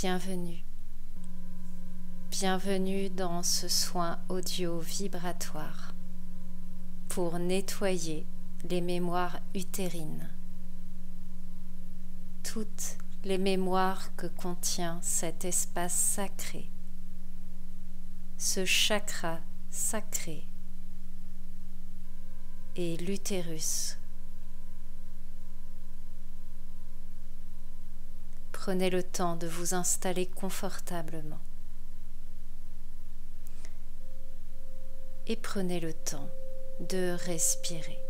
Bienvenue. Bienvenue dans ce soin audio vibratoire pour nettoyer les mémoires utérines. Toutes les mémoires que contient cet espace sacré, ce chakra sacré et l'utérus. Prenez le temps de vous installer confortablement et prenez le temps de respirer,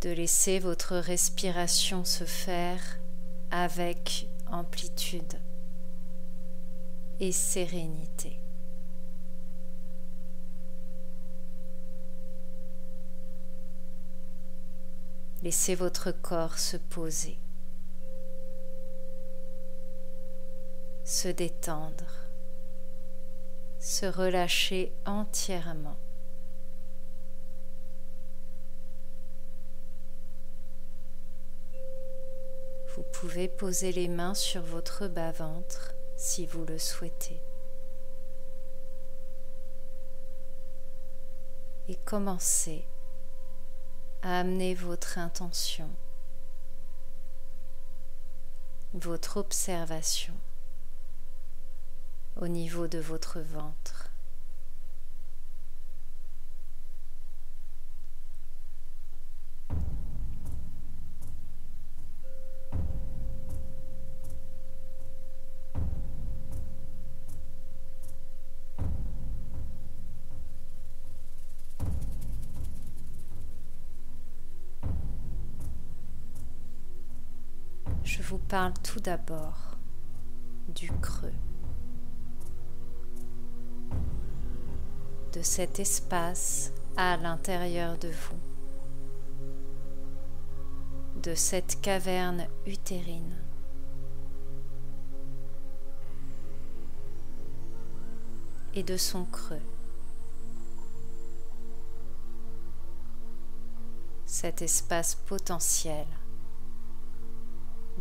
de laisser votre respiration se faire avec amplitude et sérénité. Laissez votre corps se poser, se détendre, se relâcher entièrement. Vous pouvez poser les mains sur votre bas-ventre si vous le souhaitez. Et commencez à amener votre intention, votre observation au niveau de votre ventre. Je vous parle tout d'abord du creux, de cet espace à l'intérieur de vous, de cette caverne utérine. Et de son creux, cet espace potentiel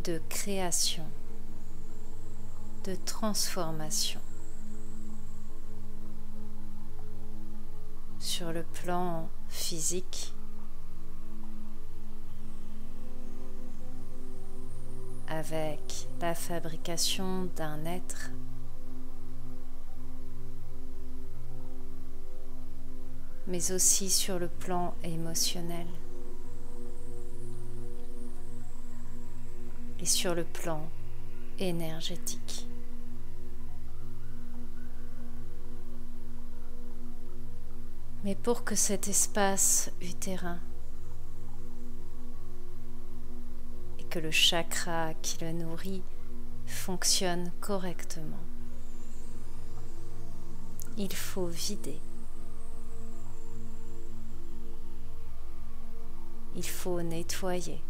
de création, de transformation. Sur le plan physique, avec la fabrication d'un être, mais aussi sur le plan émotionnel et sur le plan énergétique. Mais pour que cet espace utérin et que le chakra qui le nourrit fonctionne correctement, il faut vider. Il faut nettoyer,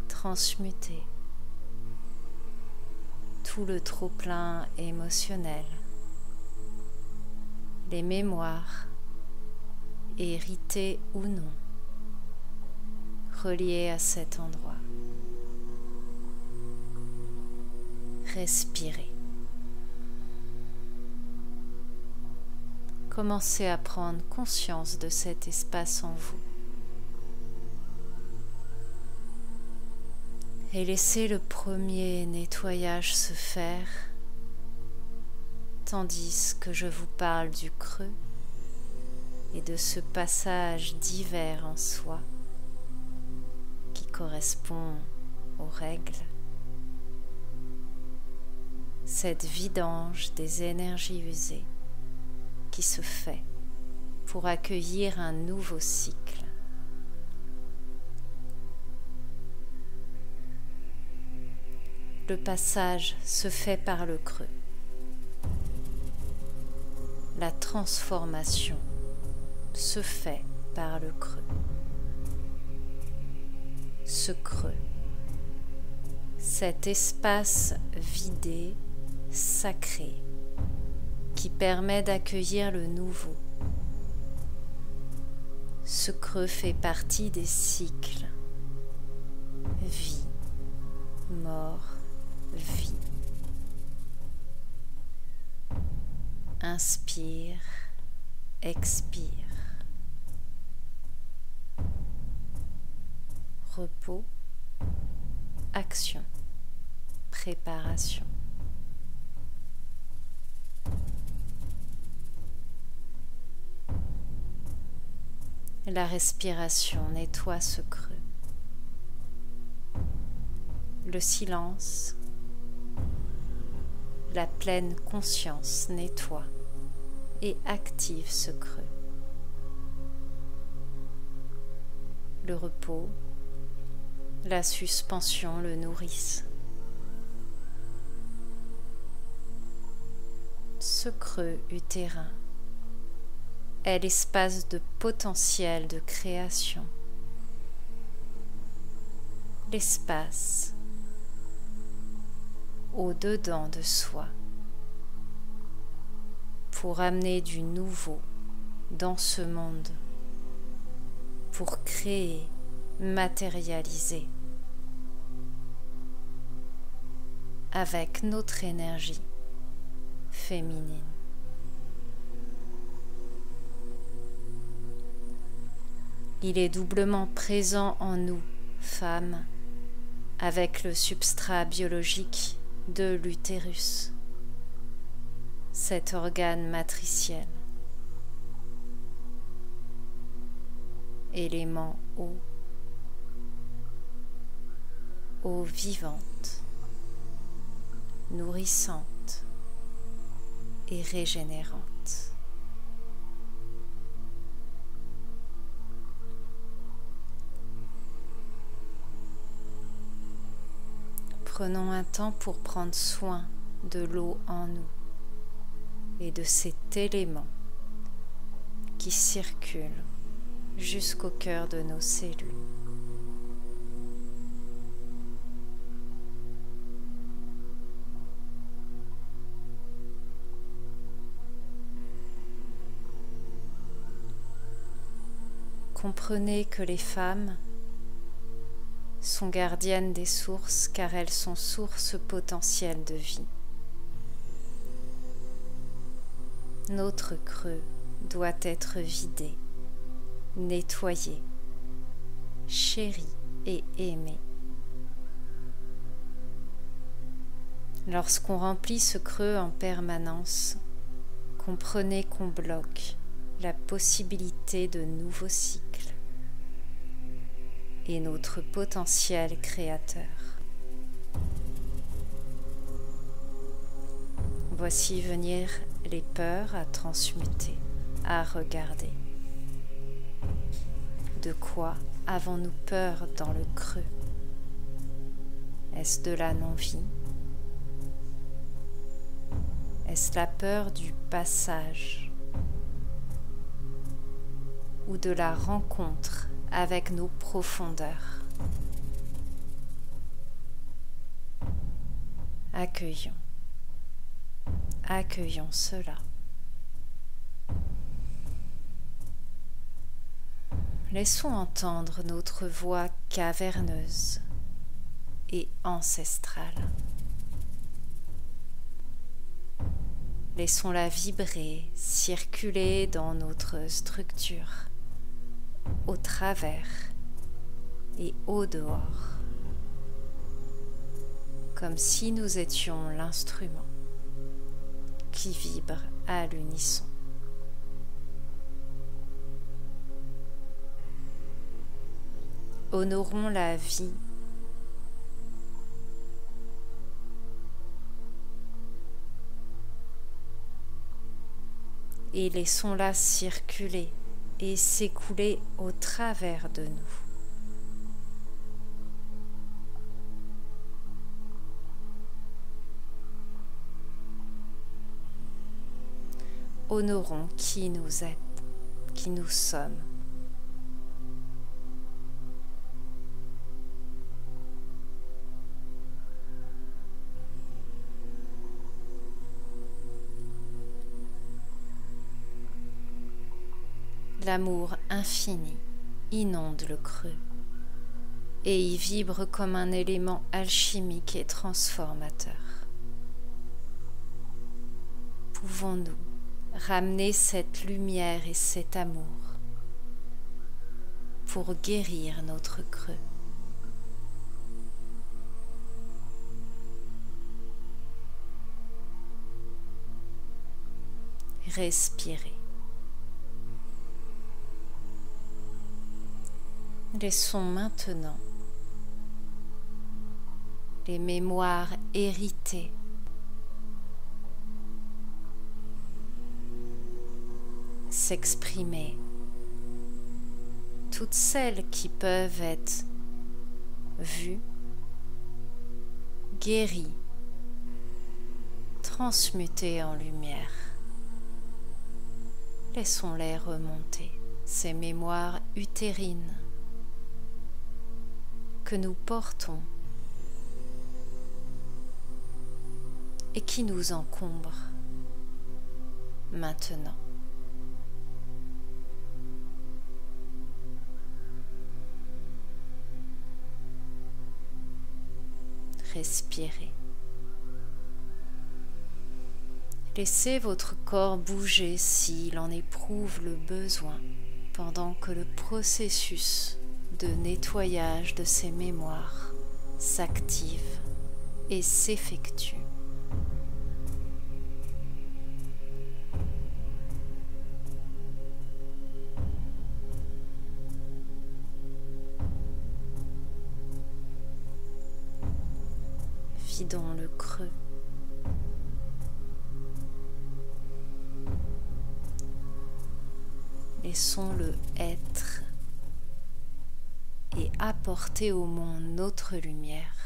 transmuter tout le trop-plein émotionnel, les mémoires, héritées ou non, reliées à cet endroit. Respirez. Commencez à prendre conscience de cet espace en vous. Et laissez le premier nettoyage se faire, tandis que je vous parle du creux et de ce passage divers en soi qui correspond aux règles, cette vidange des énergies usées qui se fait pour accueillir un nouveau cycle. Le passage se fait par le creux. La transformation se fait par le creux. Ce creux, cet espace vidé, sacré, qui permet d'accueillir le nouveau. Ce creux fait partie des cycles, vie, mort, vie. Inspire, expire. Repos, action, préparation. La respiration nettoie ce creux. Le silence, la pleine conscience nettoie et active ce creux. Le repos, la suspension le nourrissent. Ce creux utérin est l'espace de potentiel de création, l'espace au-dedans de soi pour amener du nouveau dans ce monde, pour créer, matérialiser avec notre énergie féminine. Il est doublement présent en nous, femmes, avec le substrat biologique de l'utérus, cet organe matriciel, élément eau, eau vivante, nourrissante et régénérante. Prenons un temps pour prendre soin de l'eau en nous et de cet élément qui circule jusqu'au cœur de nos cellules. Comprenez que les femmes sont gardiennes des sources car elles sont sources potentielles de vie. Notre creux doit être vidé, nettoyé, chéri et aimé. Lorsqu'on remplit ce creux en permanence, comprenez qu'on bloque la possibilité de nouveaux cycles et notre potentiel créateur. Voici venir les peurs à transmuter, à regarder. De quoi avons-nous peur dans le creux? Est-ce de la non-vie? Est-ce la peur du passage ou de la rencontre avec nos profondeurs? Accueillons cela. Laissons entendre notre voix caverneuse et ancestrale. Laissons-la vibrer, circuler dans notre structure, au travers et au dehors, comme si nous étions l'instrument qui vibre à l'unisson. Honorons la vie et laissons-la circuler et s'écouler au travers de nous. Honorons qui nous êtes, qui nous sommes. L'amour infini inonde le creux et y vibre comme un élément alchimique et transformateur. Pouvons-nous ramener cette lumière et cet amour pour guérir notre creux? Respirez. Laissons maintenant les mémoires héritées s'exprimer, toutes celles qui peuvent être vues, guéries, transmutées en lumière. Laissons-les remonter, ces mémoires utérines que nous portons et qui nous encombrent maintenant. Respirez. Laissez votre corps bouger s'il en éprouve le besoin pendant que le processus de nettoyage de ces mémoires s'active et s'effectue. Vidons le creux. Laissons-le être et apporter au monde notre lumière.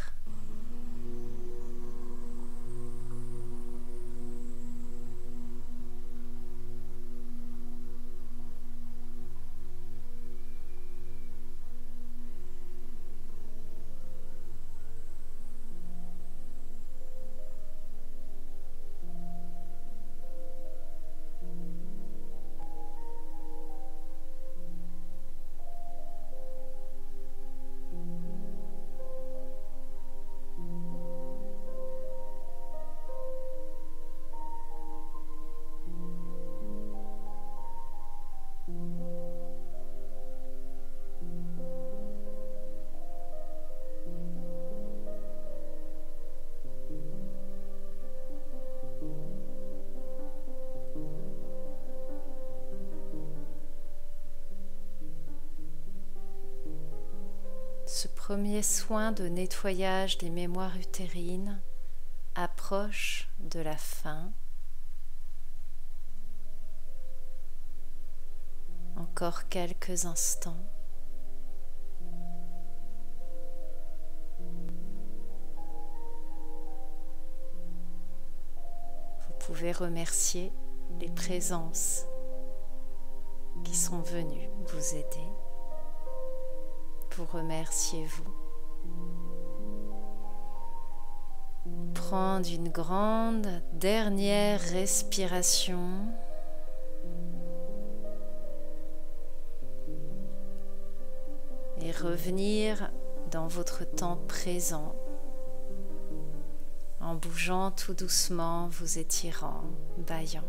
Ce premier soin de nettoyage des mémoires utérines approche de la fin. Encore quelques instants. Vous pouvez remercier les présences qui sont venues vous aider. Vous remerciez-vous. Prendre une grande dernière respiration. Et revenir dans votre temps présent en bougeant tout doucement, vous étirant, bâillant.